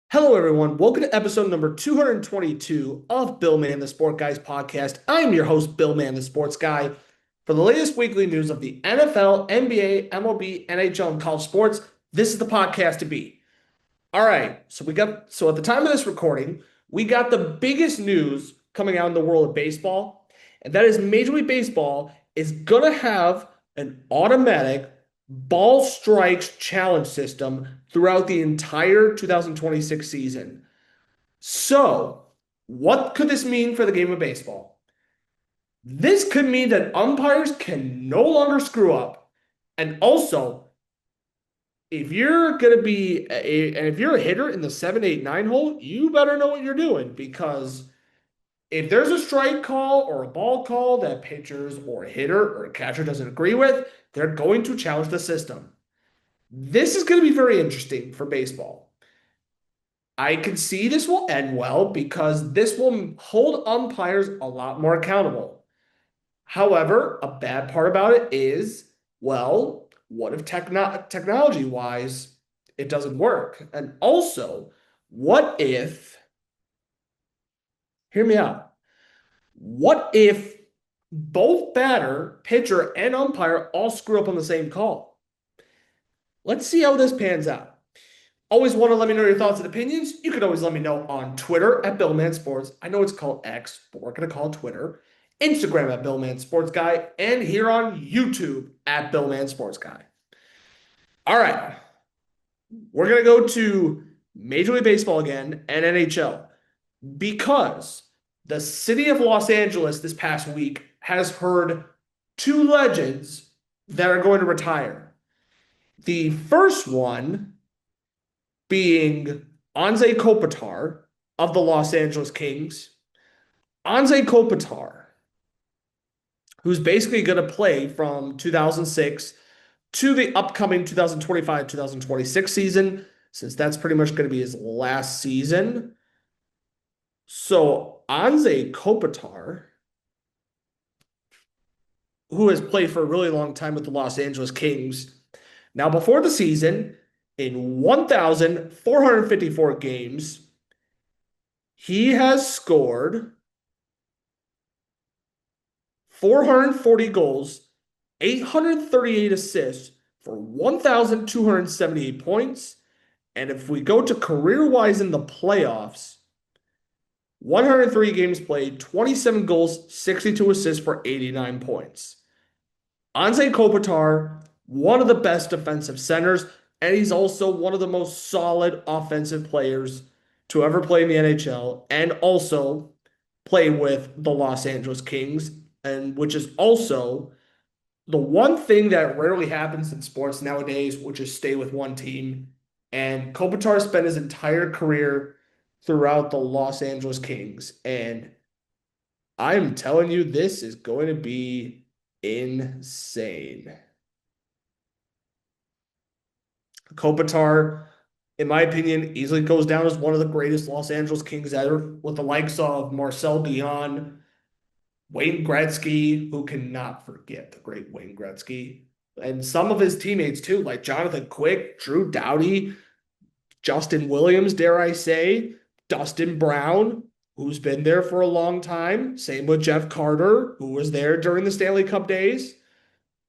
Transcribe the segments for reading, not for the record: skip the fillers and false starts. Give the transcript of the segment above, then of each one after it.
Hello, everyone. Welcome to episode number 222 of Bill Man the Sport Guys podcast. I'm your host, Bill Man the Sports Guy. For the latest weekly news of the NFL, NBA, MLB, NHL, and college sports, this is the podcast to be. All right, so at the time of this recording, we got the biggest news coming out in the world of baseball, and that is Major League Baseball is gonna have an automatic ball strikes challenge system throughout the entire 2026 season. So, what could this mean for the game of baseball? This could mean that umpires can no longer screw up, and also if you're gonna be and if you're a hitter in the 7, 8, 9 hole, you better know what you're doing because if there's a strike call or a ball call that pitchers or a hitter or a catcher doesn't agree with, they're going to challenge the system. This is going to be very interesting for baseball. I can see this will end well because this will hold umpires a lot more accountable. However, a bad part about it is, well, what if technology wise it doesn't work? And also, what if, hear me out, what if both batter, pitcher, and umpire all screw up on the same call? Let's see how this pans out. Always want to let me know your thoughts and opinions. You can always let me know on Twitter at BillmanSports. I know it's called X, but we're going to call it Twitter. Instagram at BillmanSportsGuy, and here on YouTube at BillmanSportsGuy. All right, we're going to go to Major League Baseball again and NHL because the city of Los Angeles this past week has heard two legends that are going to retire. The first one being Anze Kopitar of the Los Angeles Kings. Anze Kopitar, who's basically going to play from 2006 to the upcoming 2025-2026 season, since that's pretty much going to be his last season. So Anze Kopitar, who has played for a really long time with the Los Angeles Kings, now before the season, in 1,454 games, he has scored 440 goals, 838 assists for 1,278 points. And if we go to career wise in the playoffs, 103 games played, 27 goals, 62 assists for 89 points. Anze Kopitar, one of the best defensive centers, and he's also one of the most solid offensive players to ever play in the NHL and also play with the Los Angeles Kings, and which is also the one thing that rarely happens in sports nowadays, which is stay with one team. And Kopitar spent his entire career throughout the Los Angeles Kings. And I'm telling you, this is going to be insane. Kopitar, in my opinion, easily goes down as one of the greatest Los Angeles Kings ever, with the likes of Marcel Dion, Wayne Gretzky, who cannot forget the great Wayne Gretzky, and some of his teammates too, like Jonathan Quick, Drew Doughty, Justin Williams, dare I say, Dustin Brown, who's been there for a long time. Same with Jeff Carter, who was there during the Stanley Cup days.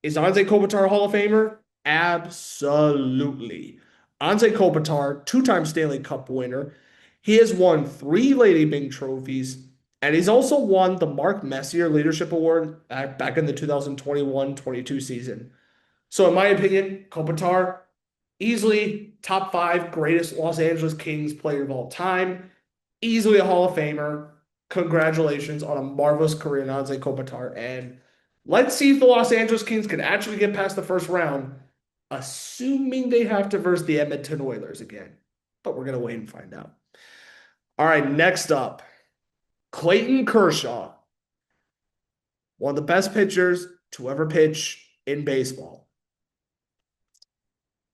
Is Anze Kopitar a Hall of Famer? Absolutely. Anze Kopitar, two-time Stanley Cup winner. He has won three Lady Byng trophies, and he's also won the Mark Messier Leadership Award back in the 2021-22 season. So in my opinion, Kopitar, easily top five greatest Los Angeles Kings player of all time, easily a Hall of Famer. Congratulations on a marvelous career in Anze Kopitar. And let's see if the Los Angeles Kings can actually get past the first round, assuming they have to verse the Edmonton Oilers again. But we're going to wait and find out. All right, next up, Clayton Kershaw, one of the best pitchers to ever pitch in baseball.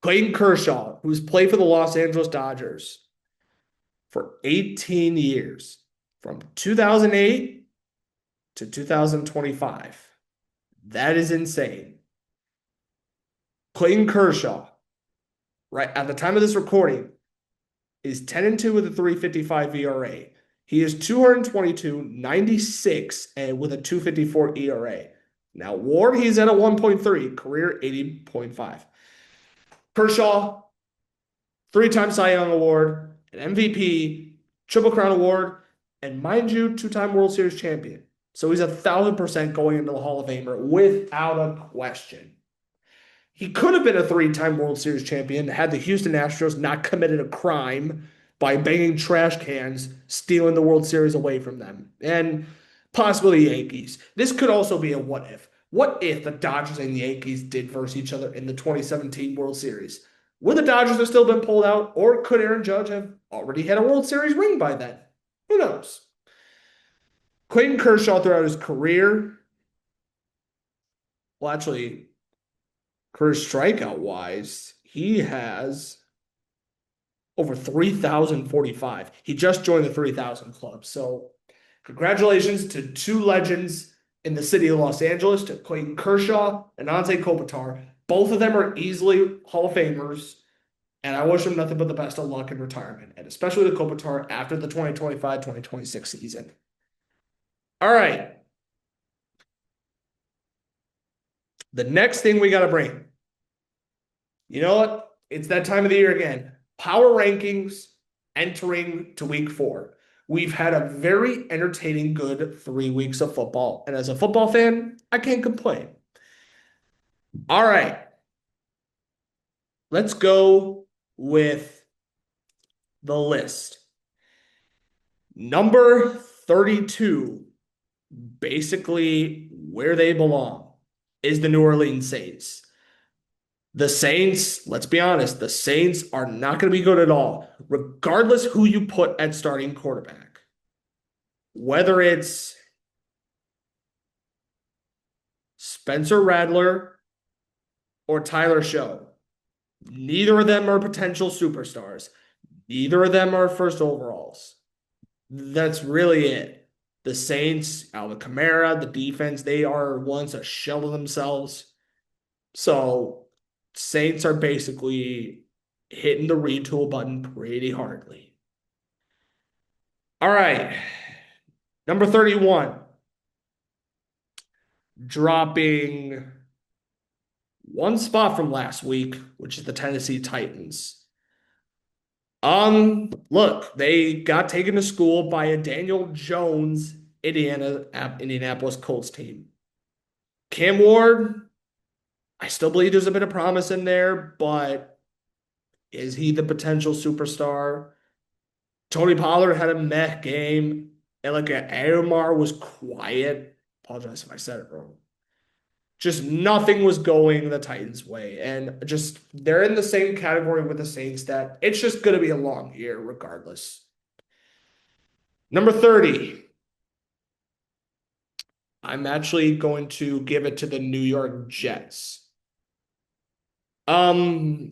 Clayton Kershaw, who's played for the Los Angeles Dodgers for 18 years, from 2008 to 2025. That is insane. Clayton Kershaw, right at the time of this recording, is 10-2 with a 3.55 ERA. He is 222, 96, and with a 2.54 ERA. Now, Ward, he's at a 1.3, career 80.5. Kershaw, three-time Cy Young Award, an MVP, Triple Crown Award, and mind you, two-time World Series champion. So he's 1,000% going into the Hall of Famer without a question. He could have been a three-time World Series champion had the Houston Astros not committed a crime by banging trash cans, stealing the World Series away from them, and possibly the Yankees. This could also be a what if. What if the Dodgers and the Yankees did verse each other in the 2017 World Series? Would the Dodgers have still been pulled out, or could Aaron Judge have already had a World Series ring by then? Who knows? Clayton Kershaw throughout his career, well, actually, career strikeout wise, he has over 3,045. He just joined the 3,000 club. So, congratulations to two legends in the city of Los Angeles, to Clayton Kershaw and Anze Kopitar. Both of them are easily Hall of Famers, and I wish them nothing but the best of luck in retirement, and especially the Kopitar after the 2025-2026 season. All right. The next thing we got to bring. You know what? It's that time of the year again. Power rankings entering to week 4. We've had a very entertaining, good 3 weeks of football. And as a football fan, I can't complain. All right. Let's go with the list. Number 32, basically where they belong, is the New Orleans Saints. The Saints, let's be honest, the Saints are not going to be good at all, regardless who you put at starting quarterback. Whether it's Spencer Rattler or Tyler Show, neither of them are potential superstars. Neither of them are first overalls. That's really it. The Saints, Alvin Kamara, the defense, they are once a shell of themselves. So Saints are basically hitting the retool button pretty hardly. All right. Number 31. Dropping one spot from last week, which is the Tennessee Titans. Look, they got taken to school by a Daniel Jones Indianapolis Colts team. Cam Ward, I still believe there's a bit of promise in there, but is he the potential superstar? Tony Pollard had a meh game, and like Aomar was quiet. Apologize if I said it wrong. Just nothing was going the Titans' way. And just they're in the same category with the Saints that it's just going to be a long year regardless. Number 30. I'm actually going to give it to the New York Jets. The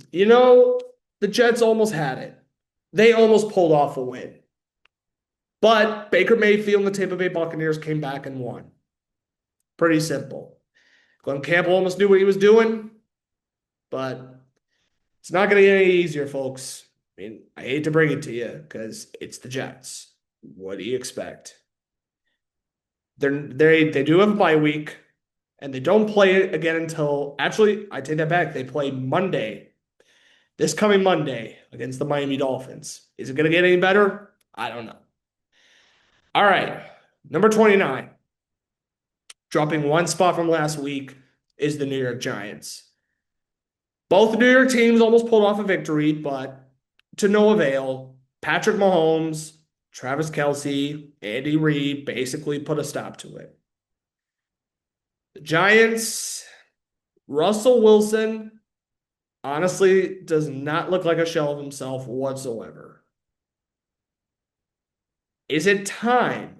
Jets almost had it. They almost pulled off a win. But Baker Mayfield and the Tampa Bay Buccaneers came back and won. Pretty simple. Glenn Campbell almost knew what he was doing, but it's not going to get any easier, folks. I mean, I hate to bring it to you because it's the Jets. What do you expect? They do have a bye week, and they don't play it again until actually, I take that back. They play Monday, this coming Monday against the Miami Dolphins. Is it going to get any better? I don't know. All right, number 29. Dropping one spot from last week is the New York Giants. Both New York teams almost pulled off a victory, but to no avail. Patrick Mahomes, Travis Kelce, Andy Reid basically put a stop to it. The Giants, Russell Wilson, honestly does not look like a shell of himself whatsoever. Is it time?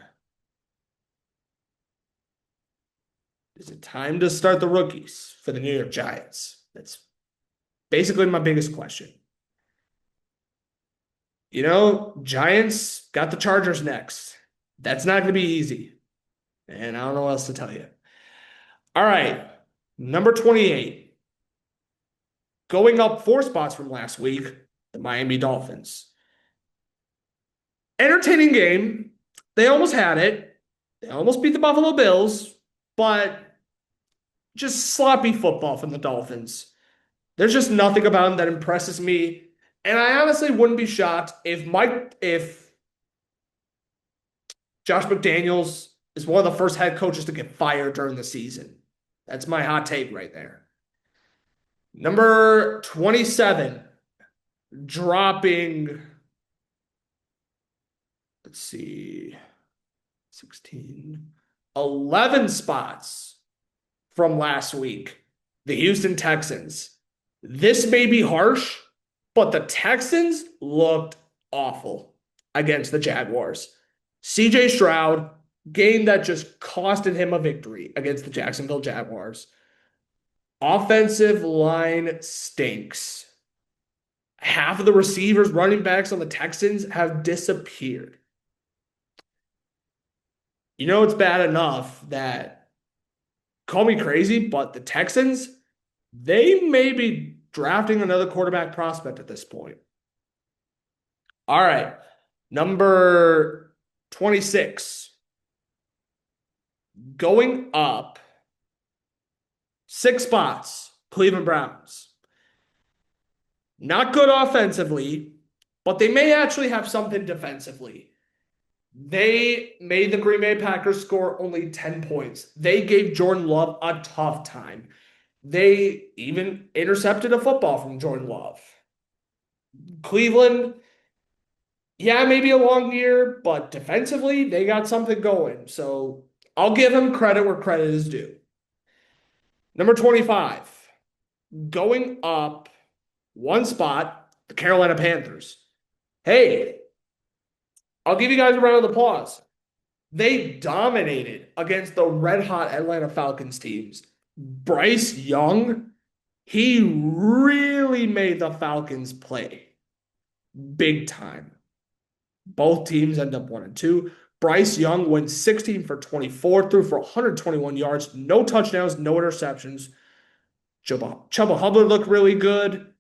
Is it time to start the rookies for the New York Giants? That's basically my biggest question. Giants got the Chargers next. That's not going to be easy. And I don't know what else to tell you. All right. Number 28. Going up 4 spots from last week, the Miami Dolphins. entertaining game. They almost had it. They almost beat the Buffalo Bills, but just sloppy football from the Dolphins. There's just nothing about them that impresses me. And I honestly wouldn't be shocked if Josh McDaniels is one of the first head coaches to get fired during the season. That's my hot take right there. Number 27, dropping, let's see, 16, 11 spots from last week. The Houston Texans. This may be harsh, but the Texans looked awful against the Jaguars. CJ Stroud, game that just costed him a victory against the Jacksonville Jaguars. Offensive line stinks. Half of the receivers, running backs on the Texans have disappeared. You know, it's bad enough that, call me crazy, but the Texans, they may be drafting another quarterback prospect at this point. All right. Number 26. Going up 6 spots, Cleveland Browns. Not good offensively, but they may actually have something defensively. They made the Green Bay Packers score only 10 points. They gave Jordan Love a tough time. They even intercepted a football from Jordan Love. Cleveland, yeah, maybe a long year, but defensively, they got something going. So I'll give them credit where credit is due. Number 25, going up 1 spot, the Carolina Panthers. Hey, I'll give you guys a round of applause. They dominated against the red-hot Atlanta Falcons teams. Bryce Young, he really made the Falcons play big time. Both teams end up 1-2. Bryce Young went 16 for 24, threw for 121 yards, no touchdowns, no interceptions. Chuba Hubbard looked really good.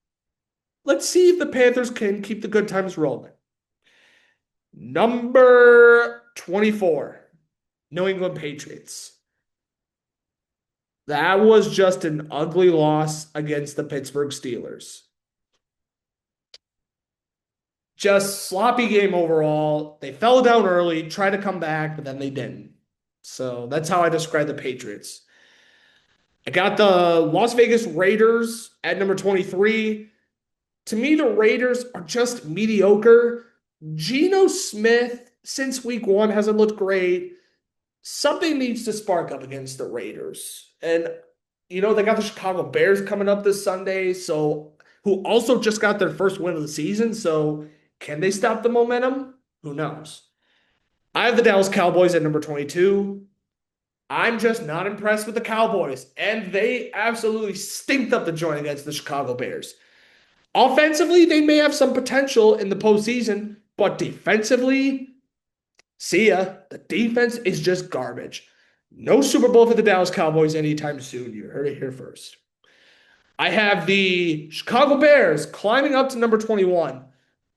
Let's see if the Panthers can keep the good times rolling. Number 24, New England Patriots. That was just an ugly loss against the Pittsburgh Steelers. Just sloppy game overall. They fell down early, tried to come back, but then they didn't. So that's how I describe the Patriots. I got the Las Vegas Raiders at number 23. To me, the Raiders are just mediocre. Geno Smith, since week 1, hasn't looked great. Something needs to spark up against the Raiders. And, you know, they got the Chicago Bears coming up this Sunday, who also just got their first win of the season. So can they stop the momentum? Who knows? I have the Dallas Cowboys at number 22. I'm just not impressed with the Cowboys. And they absolutely stinked up the joint against the Chicago Bears. Offensively, they may have some potential in the postseason, but defensively, see ya. The defense is just garbage. No Super Bowl for the Dallas Cowboys anytime soon. You heard it here first. I have the Chicago Bears climbing up to number 21.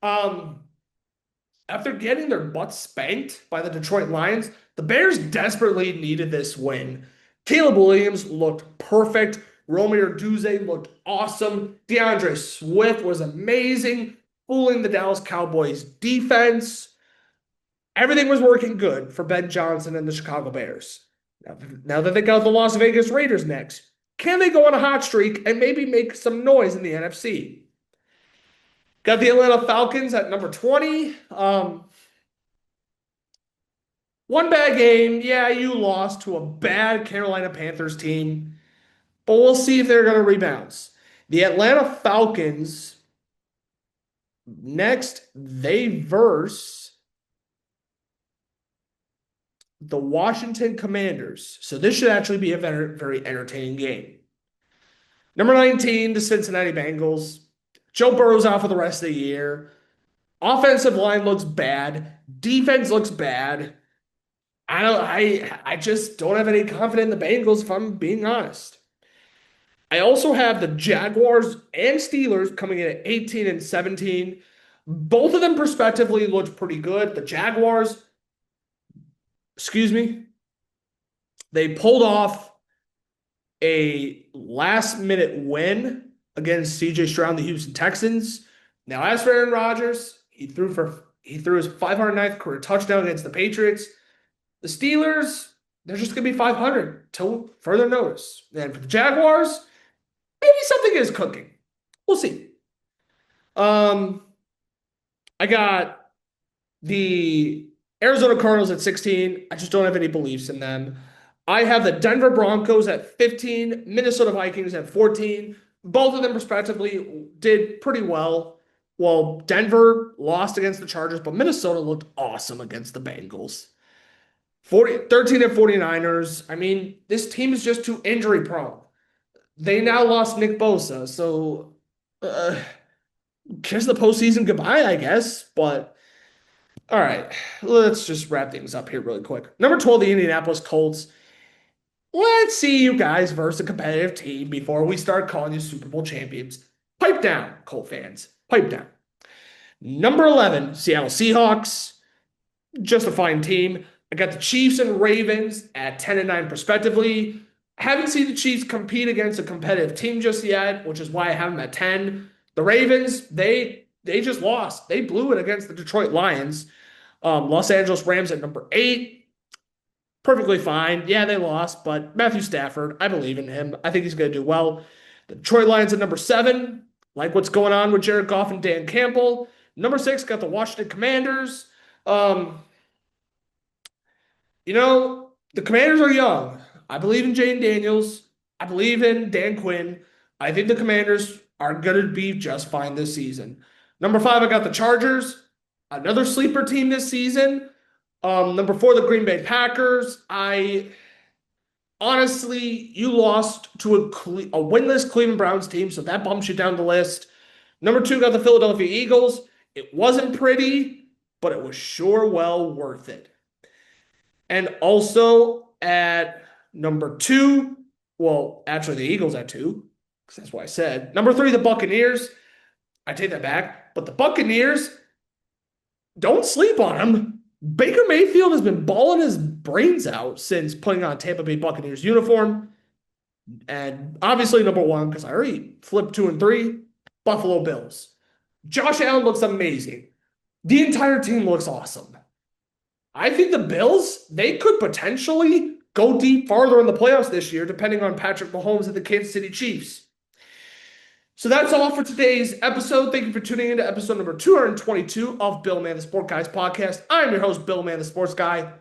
After getting their butts spanked by the Detroit Lions, the Bears desperately needed this win. Caleb Williams looked perfect. Romeo Duzé looked awesome. DeAndre Swift was amazing, fooling the Dallas Cowboys defense. Everything was working good for Ben Johnson and the Chicago Bears. Now that they got the Las Vegas Raiders next, can they go on a hot streak and maybe make some noise in the NFC? Got the Atlanta Falcons at number 20. One bad game. Yeah, you lost to a bad Carolina Panthers team, but we'll see if they're going to rebound. The Atlanta Falcons, next, they verse the Washington Commanders. So this should actually be a very, very entertaining game. Number 19, the Cincinnati Bengals. Joe Burrow's out for the rest of the year. Offensive line looks bad. Defense looks bad. I just don't have any confidence in the Bengals, if I'm being honest. I also have the Jaguars and Steelers coming in at 18 and 17. Both of them prospectively looked pretty good. The Jaguars, excuse me, they pulled off a last minute win against CJ Stroud and the Houston Texans. Now, as for Aaron Rodgers, he threw his 509th career touchdown against the Patriots. The Steelers, they're just going to be 500 till further notice. And for the Jaguars, maybe something is cooking. We'll see. I got the Arizona Cardinals at 16. I just don't have any beliefs in them. I have the Denver Broncos at 15, Minnesota Vikings at 14. Both of them, respectively, did pretty well. Well, Denver lost against the Chargers, but Minnesota looked awesome against the Bengals. 13 and 49ers. I mean, this team is just too injury prone. They now lost Nick Bosa, so kiss the postseason goodbye, I guess. But all right, let's just wrap things up here really quick. Number 12, the Indianapolis Colts. Let's see you guys versus a competitive team before we start calling you Super Bowl champions. Pipe down, Colt fans. Pipe down. Number 11, Seattle Seahawks. Just a fine team. I got the Chiefs and Ravens at 10 and 9 respectively. Haven't seen the Chiefs compete against a competitive team just yet, which is why I have them at 10. The Ravens, they just lost. They blew it against the Detroit Lions. Los Angeles Rams at number 8. Perfectly fine. Yeah, they lost, but Matthew Stafford, I believe in him. I think he's going to do well. The Detroit Lions at number 7. Like what's going on with Jared Goff and Dan Campbell. Number 6, got the Washington Commanders. The Commanders are young. I believe in Jane Daniels. I believe in Dan Quinn. I think the Commanders are going to be just fine this season. Number 5, I got the Chargers. Another sleeper team this season. Number 4, the Green Bay Packers. Honestly, you lost to a winless Cleveland Browns team, so that bumps you down the list. Number 2, got the Philadelphia Eagles. It wasn't pretty, but it was sure well worth it. And also at number 2, well, actually the Eagles at 2, because that's what I said. Number 3, the Buccaneers. I take that back, but the Buccaneers, don't sleep on them. Baker Mayfield has been balling his brains out since putting on Tampa Bay Buccaneers uniform. And obviously number 1, because I already flipped 2 and 3, Buffalo Bills. Josh Allen looks amazing. The entire team looks awesome. I think the Bills, they could potentially go deep farther in the playoffs this year, depending on Patrick Mahomes and the Kansas City Chiefs. So that's all for today's episode. Thank you for tuning in to episode number 222 of Bill Man the Sport Guys podcast. I'm your host, Bill Man the Sports Guy.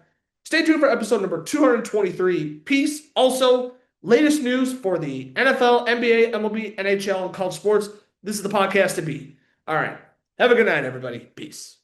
Stay tuned for episode number 223. Peace. Also, latest news for the NFL, NBA, MLB, NHL, and college sports. This is the podcast to be. All right. Have a good night, everybody. Peace.